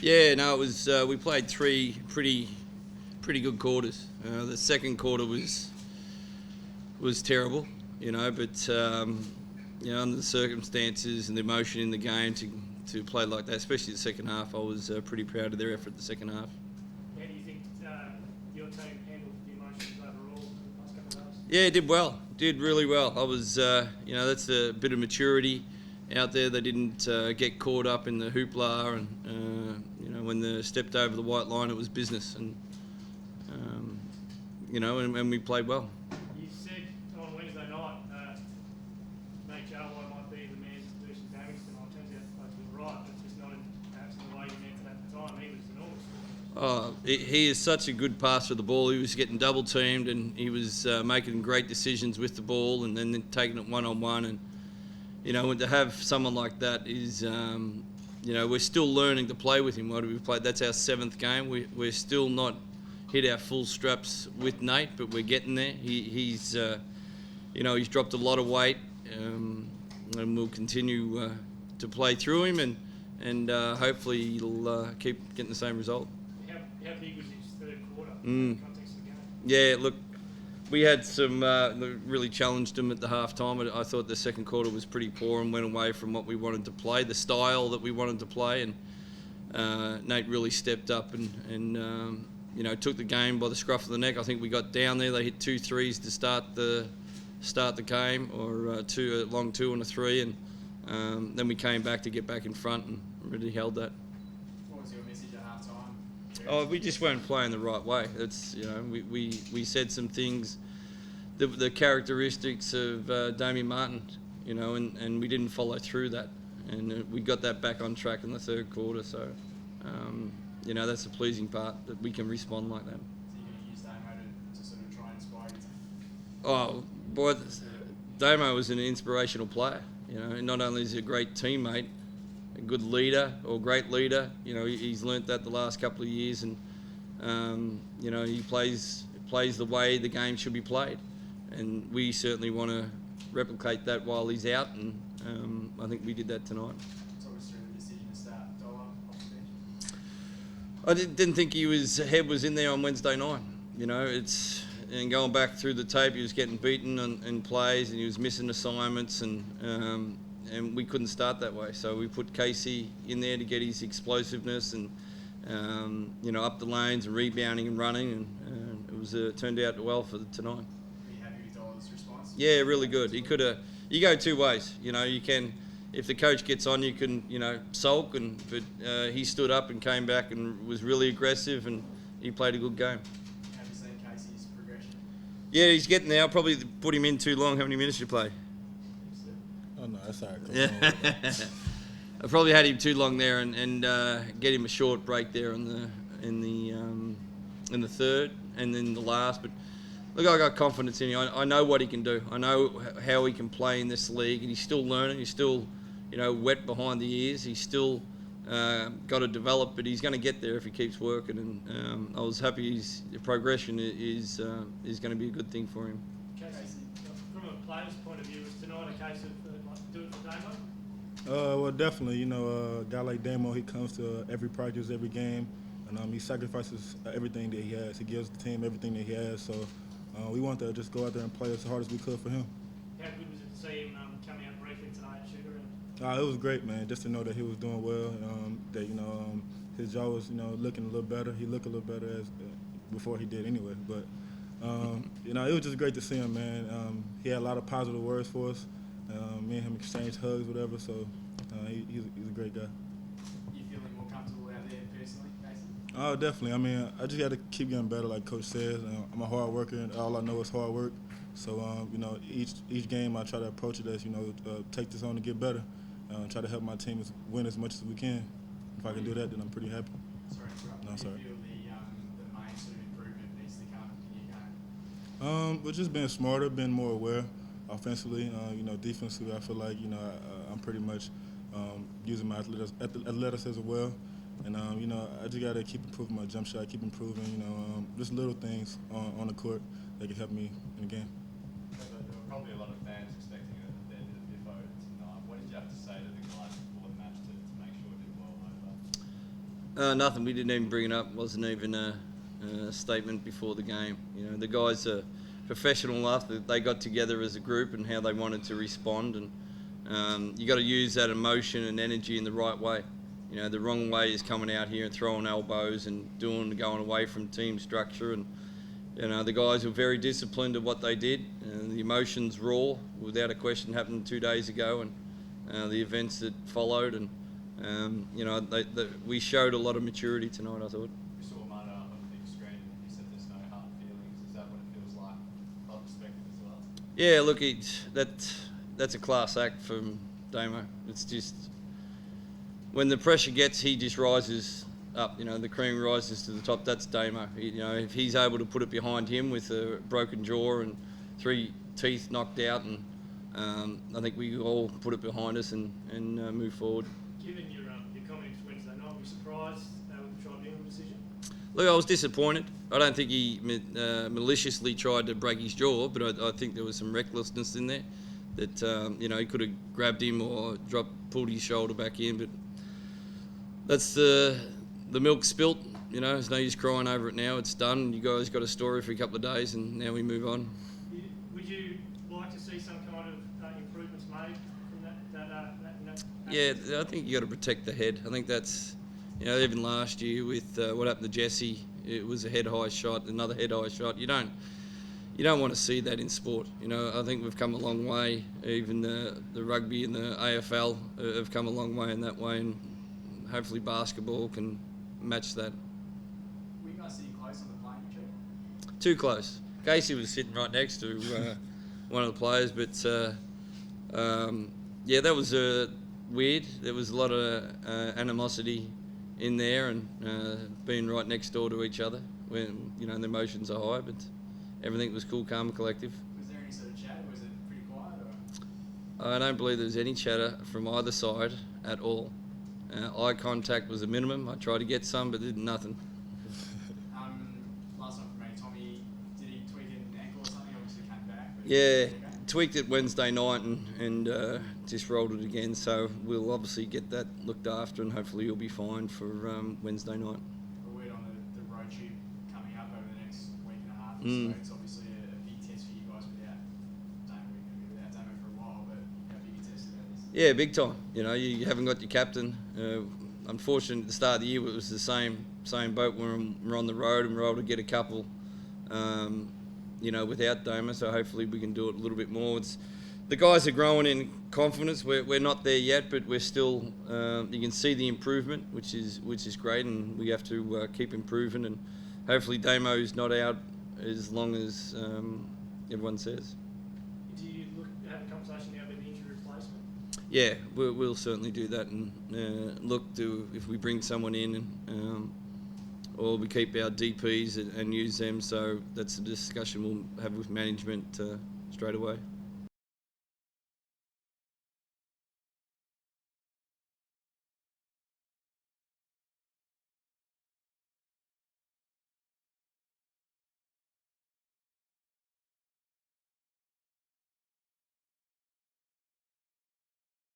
Yeah, no, it was. We played three pretty good quarters. The second quarter was terrible, but under the circumstances and the emotion in the game to play like that, especially the second half, I was pretty proud of their effort the second half. How do you think your team handled the emotions overall the last couple of days? Yeah, it did well. Did really well. I was, that's a bit of maturity out there. They didn't get caught up in the hoopla, and when they stepped over the white line, it was business, and we played well. You said on Wednesday night Nate Jarway might be the man to do some damage tonight. Turns out you were right, but just not perhaps in the way you meant it at the time. He was enormous. He is such a good passer of the ball. He was getting double teamed, and he was making great decisions with the ball, and then taking it one-on-one. And to have someone like that is, we're still learning to play with him. What have we played? That's our 7th game. We're still not hit our full straps with Nate, but we're getting there. He's dropped a lot of weight, and we'll continue to play through him, and hopefully he'll keep getting the same result. How big was his third quarter in the context of the game? Yeah, look, we had some really challenged him at the half time. I thought the second quarter was pretty poor and went away from what we wanted to play, the style that we wanted to play, and Nate really stepped up and took the game by the scruff of the neck. I think we got down there. They hit 2 threes to start the game, or a long 2 and a 3, and then we came back to get back in front and really held that. What was your message at half time? We just weren't playing the right way. It's we said some things, the characteristics of Damien Martin, and we didn't follow through that, and we got that back on track in the third quarter. So, that's the pleasing part, that we can respond like that. So you're going to use Damo to sort of try and inspire your team? Oh boy, Damo was an inspirational player. Not only is he a great teammate, a good leader, or great leader. He's learnt that the last couple of years, and he plays the way the game should be played, and we certainly want to replicate that while he's out, and I think we did that tonight. Talk us through the decision to start Dollar off the bench. I didn't think his head was in there on Wednesday night. And going back through the tape, he was getting beaten in plays, and he was missing assignments, and we couldn't start that way. So we put Casey in there to get his explosiveness and up the lanes and rebounding and running, and it turned out well for tonight. Are you happy with Dollar's response? Yeah, really good. You go 2 ways. You can, if the coach gets on, you can sulk, but he stood up and came back and was really aggressive, and he played a good game. Have you seen Casey's progression? Yeah, he's getting there. I'll probably put him in too long. How many minutes did you play? Oh no, that's all right. Yeah. I probably had him too long there, and get him a short break there in the third and then the last. But look, I got confidence in him. I know what he can do. I know how he can play in this league, and he's still learning. He's still, wet behind the ears. He's still got to develop, but he's going to get there if he keeps working. And I was happy his progression is going to be a good thing for him. Casey, from a player's point of view, is tonight a case of do it for Damo? Well, definitely. A guy like Damo, he comes to every practice, every game, and he sacrifices everything that he has. He gives the team everything that he has. So we want to just go out there and play as hard as we could for him. How good was it to see him come out briefly tonight at shoot-around? It was great, man. Just to know that he was doing well, that his jaw was looking a little better. He looked a little better before he did anyway. But it was just great to see him, man. He had a lot of positive words for us. Me and him exchanged hugs, whatever. So he's a great guy. You feeling more comfortable out there personally, Casey? Oh, definitely. I just got to keep getting better, like Coach says. I'm a hard worker, and all I know is hard work. So, each game I try to approach it as, take this on to get better. Try to help my team win as much as we can. If I can do that, then I'm pretty happy. Sorry to interrupt. No, sorry. Do you feel the main sort of improvement needs to come in your game? But just being smarter, being more aware offensively. Defensively, I feel like, I'm pretty much using my athleticism well. And, I just got to keep improving my jump shot, keep improving, just little things on the court that can help me in the game. There were probably a lot of fans expecting a fair bit of biffo tonight. What did you have to say to the guys before the match to make sure it did well over? Nothing. We didn't even bring it up. Wasn't even a statement before the game. You know, the guys are professional enough that they got together as a group and how they wanted to respond, and you got to use that emotion and energy in the right way. You know, the wrong way is coming out here and throwing elbows and going away from team structure. And you know, the guys were very disciplined at what they did. And the emotions raw, without a question, happened 2 days ago, and the events that followed. And you know, we showed a lot of maturity tonight, I thought. We saw Mata on the big screen. You said there's no hard feelings. Is that what it feels like from perspective as well? Yeah, look, that's a class act from Damo. It's just when the pressure gets, he just rises up. You know, the cream rises to the top. That's Damo. You know, if he's able to put it behind him with a broken jaw and 3 teeth knocked out, and I think we all put it behind us and move forward. Given your comments Wednesday night, were you surprised with the tribunal decision? Look, I was disappointed. I don't think he maliciously tried to break his jaw, but I think there was some recklessness in there that you know, he could have grabbed him or pulled his shoulder back in. But that's the milk spilt. You know, there's no use crying over it now. It's done. You guys got a story for a couple of days, and now we move on. Would you like to see some kind of improvements made from that? Yeah, I think you got to protect the head. I think that's, you know, even last year with what happened to Jesse, it was a head-high shot, another head-high shot. You don't want to see that in sport. You know, I think we've come a long way. Even the rugby and the AFL have come a long way in that way, and hopefully basketball can match that. Were you guys sitting close on the playing tree? Too close. Casey was sitting right next to one of the players, but yeah, that was weird. There was a lot of animosity in there, and being right next door to each other when, you know, the emotions are high, but everything was cool, calm and collective. Was there any sort of chat, or was it pretty quiet? Or? I don't believe there was any chatter from either side at all. Eye contact was a minimum. I tried to get some, but did nothing. Last one from me, Tommy, did he tweak an ankle or something? Obviously came back. But Yeah, okay? tweaked it Wednesday night and just rolled it again. So we'll obviously get that looked after, and hopefully he'll be fine for Wednesday night. A word on the road trip coming up over the next week and a half or so. It's obviously a big test for you guys without Damo. We're going to be without Damo for a while, but how big a test is that? Yeah, big time. You know, you haven't got your captain. Unfortunately, at the start of the year, it was the same boat. We're on the road, and we're able to get a couple, you know, without Damo. So hopefully we can do it a little bit more. The guys are growing in confidence. We're not there yet, but we're still. You can see the improvement, which is great, and we have to keep improving. And hopefully Damo's not out as long as everyone says. Do you have a conversation now about the injury replacement? Yeah, we'll certainly do that, and look to if we bring someone in, or we keep our DPs and use them. So that's a discussion we'll have with management straight away.